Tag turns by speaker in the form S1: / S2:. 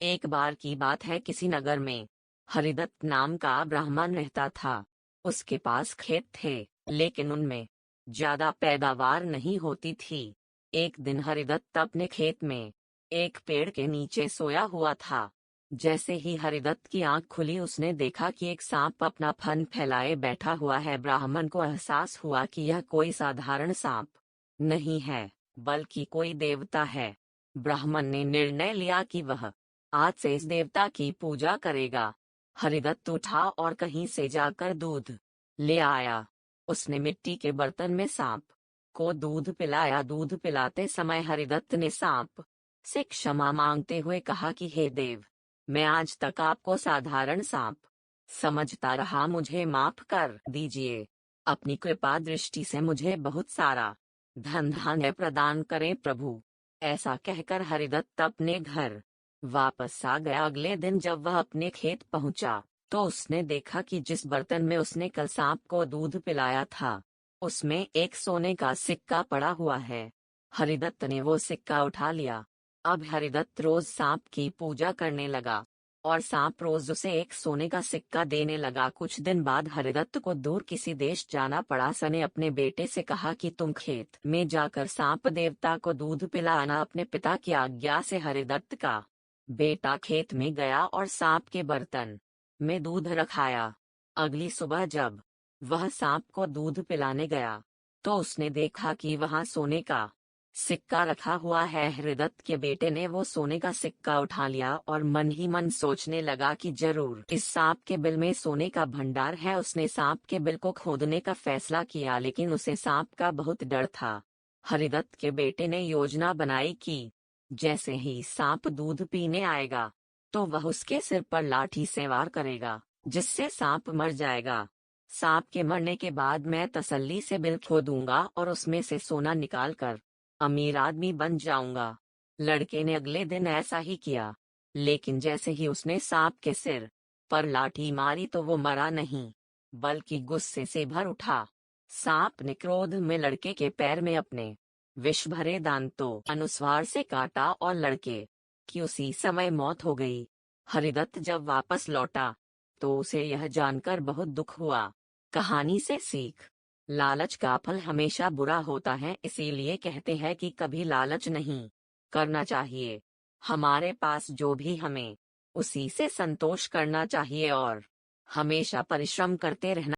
S1: एक बार की बात है, किसी नगर में हरिदत्त नाम का ब्राह्मण रहता था। उसके पास खेत थे, लेकिन उनमें ज्यादा पैदावार नहीं होती थी। एक दिन हरिदत्त अपने खेत में एक पेड़ के नीचे सोया हुआ था। जैसे ही हरिदत्त की आंख खुली, उसने देखा कि एक सांप अपना फन फैलाए बैठा हुआ है। ब्राह्मण को एहसास हुआ कि यह कोई साधारण सांप नहीं है, बल्कि कोई देवता है। ब्राह्मण ने निर्णय लिया कि वह आज से इस देवता की पूजा करेगा। हरिदत्त उठा और कहीं से जाकर दूध ले आया। उसने मिट्टी के बर्तन में सांप को दूध पिलाया। दूध पिलाते समय हरिदत्त ने सांप से क्षमा मांगते हुए कहा कि हे देव, मैं आज तक आपको साधारण सांप समझता रहा, मुझे माफ कर दीजिए। अपनी कृपा दृष्टि से मुझे बहुत सारा धन धान्य प्रदान करें प्रभु। ऐसा कहकर हरिदत्त अपने घर वापस आ गया। अगले दिन जब वह अपने खेत पहुंचा, तो उसने देखा कि जिस बर्तन में उसने कल सांप को दूध पिलाया था, उसमें एक सोने का सिक्का पड़ा हुआ है। हरिदत्त ने वो सिक्का उठा लिया। अब हरिदत्त रोज सांप की पूजा करने लगा और सांप रोज उसे एक सोने का सिक्का देने लगा। कुछ दिन बाद हरिदत्त को दूर किसी देश जाना पड़ा। सने अपने बेटे से कहा कि तुम खेत में जाकर सांप देवता को दूध पिलाना। अपने पिता की आज्ञा से हरिदत्त का बेटा खेत में गया और सांप के बर्तन में दूध रखाया। अगली सुबह जब वह सांप को दूध पिलाने गया, तो उसने देखा कि वहां सोने का सिक्का रखा हुआ है। हरिदत्त के बेटे ने वो सोने का सिक्का उठा लिया और मन ही मन सोचने लगा कि जरूर इस सांप के बिल में सोने का भंडार है। उसने सांप के बिल को खोदने का फैसला किया, लेकिन उसे सांप का बहुत डर था। हरिदत्त के बेटे ने योजना बनाई कि जैसे ही सांप दूध पीने आएगा, तो वह उसके सिर पर लाठी से वार करेगा, जिससे सांप मर जाएगा। सांप के मरने के बाद मैं तसल्ली से बिल खोदूंगा और उसमें से सोना निकालकर अमीर आदमी बन जाऊंगा। लड़के ने अगले दिन ऐसा ही किया, लेकिन जैसे ही उसने सांप के सिर पर लाठी मारी, तो वो मरा नहीं, बल्कि गुस्से से भर उठा। सांप ने क्रोध में लड़के के पैर में अपने विष भरे दांतों अनुस्वार से काटा और लड़के की उसी समय मौत हो गई। हरिदत्त जब वापस लौटा, तो उसे यह जानकर बहुत दुख हुआ। कहानी से सीख: लालच का फल हमेशा बुरा होता है, इसीलिए कहते हैं कि कभी लालच नहीं करना चाहिए। हमारे पास जो भी हमें उसी से संतोष करना चाहिए और हमेशा परिश्रम करते रहना।